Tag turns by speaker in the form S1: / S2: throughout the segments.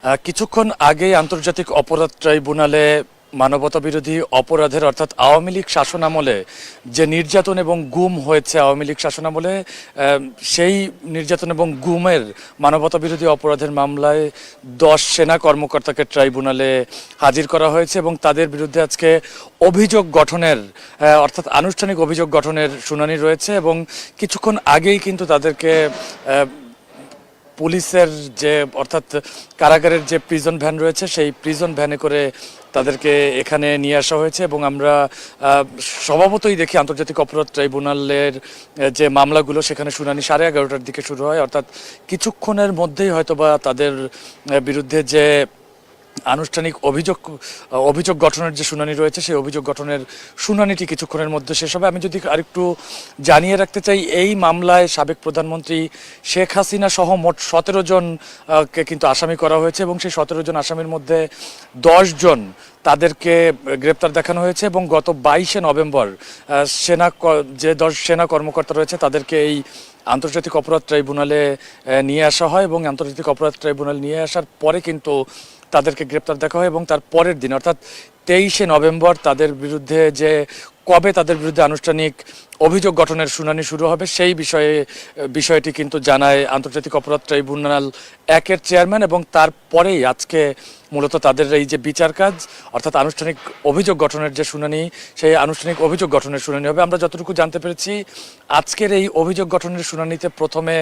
S1: কিছুক্ষণ আগেই আন্তর্জাতিক অপরাধ ট্রাইব্যুনালে মানবতা বিরোধী অপরাধের অর্থাৎ আওয়ামী লীগ শাসনামলে যে নির্যাতন এবং গুম হয়েছে আওয়ামী লীগ শাসনামলে সেই নির্যাতন এবং গুমের মানবতা বিরোধী অপরাধের মামলায় 10 সেনা কর্মকর্তাকে ট্রাইব্যুনালে হাজির করা হয়েছে এবং তাদের বিরুদ্ধে আজকে অভিযোগ গঠনের অর্থাৎ আনুষ্ঠানিক অভিযোগ গঠনের শুনানি রয়েছে এবং কিছুক্ষণ আগেই কিন্তু তাদেরকে পুলিশের যে অর্থাৎ কারাগারের যে প্রিজন ভ্যান রয়েছে সেই প্রিজন ভ্যানে করে তাদেরকে এখানে নিয়ে আসা হয়েছে এবং আমরা স্বভাবতই দেখি আন্তর্জাতিক অপরাধ ট্রাইব্যুনালের যে মামলাগুলো সেখানে শুনানি 11:30টার দিকে শুরু হয়, অর্থাৎ কিছুক্ষণের মধ্যেই হয়তোবা তাদের বিরুদ্ধে যে আনুষ্ঠানিক অভিযোগ গঠনের যে শুনানি রয়েছে সেই অভিযোগ গঠনের শুনানিটি কিছুক্ষণের মধ্যে শেষ হবে। আমি যদি আরেকটু জানিয়ে রাখতে চাই, এই মামলায় সাবেক প্রধানমন্ত্রী শেখ হাসিনা সহ মোট 17 জনকে কিন্তু আসামি করা হয়েছে এবং সেই 17 জন আসামির মধ্যে 10 জন তাদেরকে গ্রেপ্তার দেখানো হয়েছে এবং গত 22শে নভেম্বর যে 10 সেনা কর্মকর্তা রয়েছে তাদেরকে এই আন্তর্জাতিক অপরাধ ট্রাইব্যুনালে নিয়ে আসা হয় এবং আন্তর্জাতিক অপরাধ ট্রাইব্যুনাল নিয়ে আসার পরে কিন্তু তাদেরকে গ্রেপ্তার দেখা হয় এবং তার পরের দিন অর্থাৎ 23শে নভেম্বর তাদের বিরুদ্ধে যে কবে তাদের বিরুদ্ধে আনুষ্ঠানিক অভিযোগ গঠনের শুনানি শুরু হবে সেই বিষয়টি কিন্তু জানায় আন্তর্জাতিক অপরাধ ট্রাইব্যুনাল 1-এর চেয়ারম্যান এবং তারপরেই আজকে মূলত তাদের এই যে বিচার কাজ অর্থাৎ আনুষ্ঠানিক অভিযোগ গঠনের যে শুনানি সেই আনুষ্ঠানিক অভিযোগ গঠনের শুনানি হবে। আমরা যতটুকু জানতে পেরেছি আজকের এই অভিযোগ গঠনের শুনানিতে প্রথমে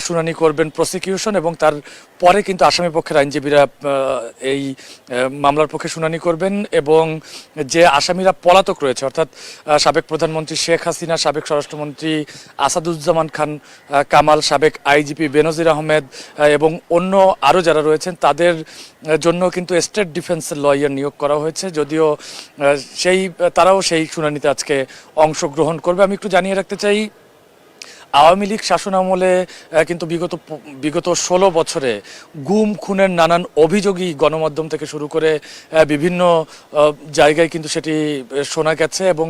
S1: শুনানি করবেন প্রসিকিউশন এবং তার পরে কিন্তু আসামি পক্ষের আইনজীবীরা এই মামলার পক্ষে শুনানি করবেন এবং যে আসামিরা পলাতক রয়েছে অর্থাৎ সাবেক প্রধানমন্ত্রী শেখ হাসিনা, সাবেক স্বরাষ্ট্রমন্ত্রী আসাদুজ্জামান খান কামাল, সাবেক আইজিপি বেনজির আহমেদ এবং অন্য আরও যারা রয়েছেন তাদের জন্য কিন্তু স্টেট ডিফেন্সের লয়ার নিয়োগ করা হয়েছে, যদিও তারাও সেই শুনানিতে আজকে অংশগ্রহণ করবে। আমি একটু জানিয়ে রাখতে চাই, আওয়ামী লীগ শাসনামলে কিন্তু বিগত 16 বছরে গুম খুনের নানান অভিযোগই গণমাধ্যম থেকে শুরু করে বিভিন্ন জায়গায় কিন্তু সেটি শোনা গেছে এবং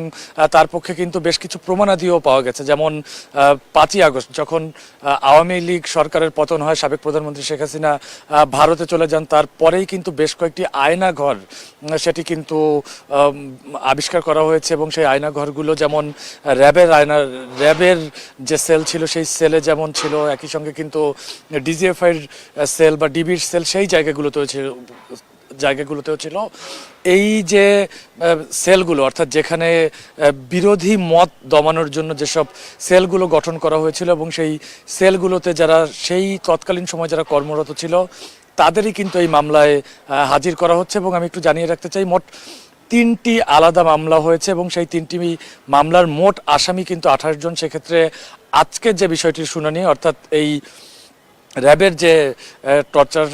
S1: তার পক্ষে কিন্তু বেশ কিছু প্রমাণাদিও পাওয়া গেছে। যেমন 5ই আগস্ট যখন আওয়ামী লীগ সরকারের পতন হয়, সাবেক প্রধানমন্ত্রী শেখ হাসিনা ভারতে চলে যান, তারপরেই কিন্তু বেশ কয়েকটি আয়নাঘর সেটি কিন্তু আবিষ্কার করা হয়েছে এবং সেই আয়নাঘরগুলো যেমন র্যাবের যে সেল ছিল সেই সেলে যেমন ছিল, একই সঙ্গে কিন্তু ডিজিএফআইয়ের সেল বা ডিবির সেল সেই জায়গাগুলোতেও ছিল। এই যে সেলগুলো অর্থাৎ যেখানে বিরোধী মত দমানোর জন্য যেসব সেলগুলো গঠন করা হয়েছিল এবং সেই সেলগুলোতে যারা সেই তৎকালীন সময় যারা কর্মরত ছিল তাদেরই কিন্তু এই মামলায় হাজির করা হচ্ছে এবং আমি একটু জানিয়ে রাখতে চাই, মোট 3টি আলাদা মামলা হয়েছে এবং সেই 3টি মামলার মোট আসামি কিন্তু 28 জন। সেক্ষেত্রে আজকের যে বিষয়টির শুনানি অর্থাৎ এই র্যাবের যে টর্চার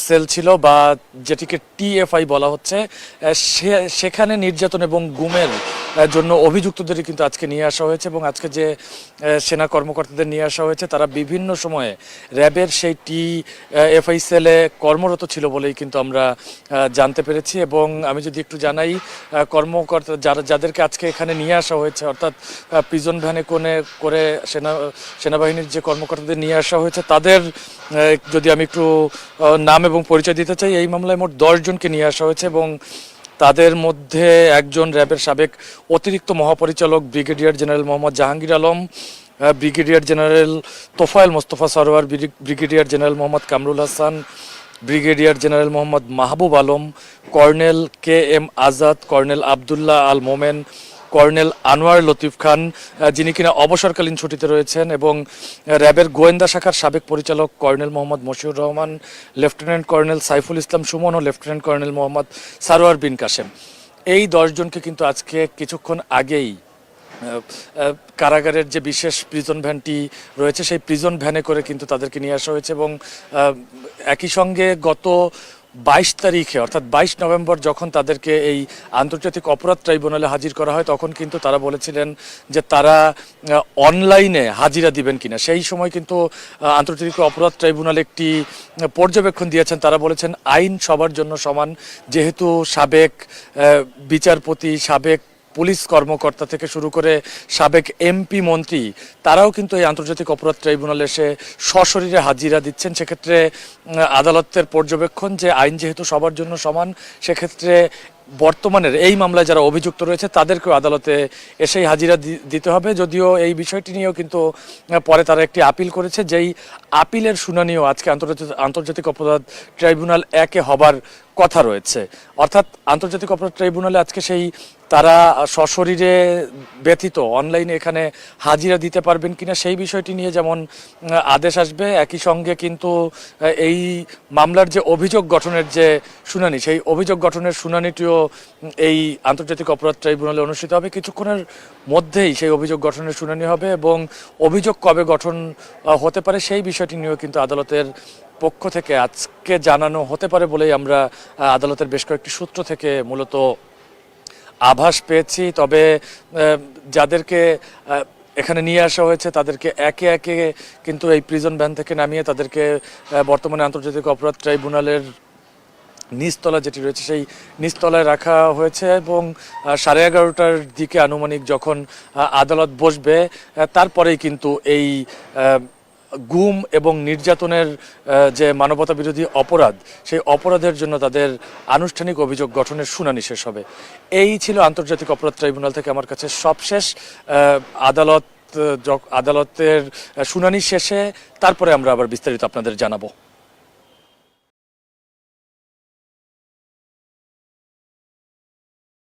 S1: সেল ছিল বা যেটিকে টিএফআই বলা হচ্ছে সেখানে নির্যাতন এবং গুমের জন্য অভিযুক্তদের কিন্তু আজকে নিয়ে আসা হয়েছে এবং আজকে যে সেনা কর্মকর্তাদের নিয়ে আসা হয়েছে তারা বিভিন্ন সময়ে র্যাবের সেই টিএফআই সেলে কর্মরত ছিল বলেই কিন্তু আমরা জানতে পেরেছি। এবং আমি যদি একটু জানাই, কর্মকর্তা যাদেরকে আজকে এখানে নিয়ে আসা হয়েছে অর্থাৎ প্রিজন ভ্যানে করে সেনাবাহিনীর যে কর্মকর্তাদের নিয়ে আসা হয়েছে তাদের যদি আমি একটু নাম এবং পরিচয় দিতে চাই, এই মামলায় মোট 10 জনকে নিয়ে আসা হয়েছে এবং তাদের মধ্যে একজন র্যাবের সাবেক অতিরিক্ত মহাপরিচালক brigadier general Mohammad Jahangir Alam, brigadier general Tofail Mostafa Sarwar, brigadier general Mohammad Kamrul Hasan, brigadier general Mohammad Mahbub Alam, colonel KM Azad, colonel Abdullah Al Momen, colonel Anwar Latif Khan যিনি কিনা অবসরকালীন ছুটিতে রয়েছেন এবং র্যাবের গোয়েন্দা শাখার সাবেক পরিচালক colonel Mohammad Moshiur Rahman, lieutenant colonel Saiful Islam Sumon ও লেফটেন্যান্ট কর্নেল মোহাম্মদ সারোয়ার বিন কাসেম। এই 10 জনকে কিন্তু আজকে কিছুক্ষণ আগেই কারাগারের যে বিশেষ প্রিজন ভ্যানটি রয়েছে সেই প্রিজন ভ্যানে করে কিন্তু তাদেরকে নিয়ে আসা হয়েছে এবং একই সঙ্গে গত 22 তারিখে অর্থাৎ 22 নভেম্বর যখন তাদেরকে এই আন্তর্জাতিক অপরাধ ট্রাইব্যুনালে হাজির করা হয় তখন কিন্তু তারা বলেছিলেন যে তারা অনলাইনে হাজিরা দিবেন কিনা। সেই সময় কিন্তু আন্তর্জাতিক অপরাধ ট্রাইব্যুনাল একটি পর্যবেক্ষণ দিয়েছেন, তারা বলেছেন আইন সবার জন্য সমান, যেহেতু সাবেক বিচারপতি, সাবেক পুলিশ কর্মকর্তা থেকে শুরু করে সাবেক এমপি মন্ত্রী তারাও কিন্তু এই আন্তর্জাতিক অপরাধ ট্রাইব্যুনালে এসে সশরীরে হাজিরা দিচ্ছেন। সেক্ষেত্রে আদালতের পর্যবেক্ষণ যে আইন যেহেতু সবার জন্য সমান, সেক্ষেত্রে বর্তমানের এই মামলায় যারা অভিযুক্ত রয়েছে তাদেরকেও আদালতে এসেই হাজিরা দিতে হবে। যদিও এই বিষয়টি নিয়েও কিন্তু পরে তারা একটি আপিল করেছে, যেই আপিলের শুনানিও আজকে আন্তর্জাতিক অপরাধ ট্রাইব্যুনাল 1-এ হবার কথা রয়েছে। অর্থাৎ আন্তর্জাতিক অপরাধ ট্রাইব্যুনালে আজকে সেই তারা সশরীরে ব্যতীত অনলাইনে এখানে হাজিরা দিতে পারবেন কিনা সেই বিষয়টি নিয়ে যেমন আদেশ আসবে, একই সঙ্গে কিন্তু এই মামলার যে অভিযোগ গঠনের যে শুনানি, সেই অভিযোগ গঠনের শুনানিটিও এই আন্তর্জাতিক অপরাধ ট্রাইব্যুনালে অনুষ্ঠিত হবে। কিছুক্ষণের মধ্যেই সেই অভিযোগ গঠনের শুনানি হবে এবং অভিযোগ কবে গঠন হতে পারে সেই বিষয়টি নিয়েও কিন্তু আদালতের পক্ষ থেকে আজকে জানানো হতে পারে বলেই আমরা আদালতের বেশ কয়েকটি সূত্র থেকে মূলত আভাস পেয়েছি। তবে যাদেরকে এখানে নিয়ে আসা হয়েছে তাদেরকে একে একে কিন্তু এই প্রিজন ভ্যান থেকে নামিয়ে তাদেরকে বর্তমানে আন্তর্জাতিক অপরাধ ট্রাইব্যুনালের নিচতলা যেটি রয়েছে সেই নিচতলায় রাখা হয়েছে এবং 11:30টার দিকে আনুমানিক যখন আদালত বসবে তারপরেই কিন্তু এই গুম এবং নির্যাতনের যে মানবতা বিরোধী অপরাধ, সেই অপরাধের জন্য তাদের আনুষ্ঠানিক অভিযোগ গঠনের শুনানি শেষ হবে। এই ছিল আন্তর্জাতিক অপরাধ ট্রাইব্যুনাল থেকে আমার কাছে সবশেষ। আদালতের শুনানি শেষে তারপরে আমরা আবার বিস্তারিত আপনাদের জানাবো।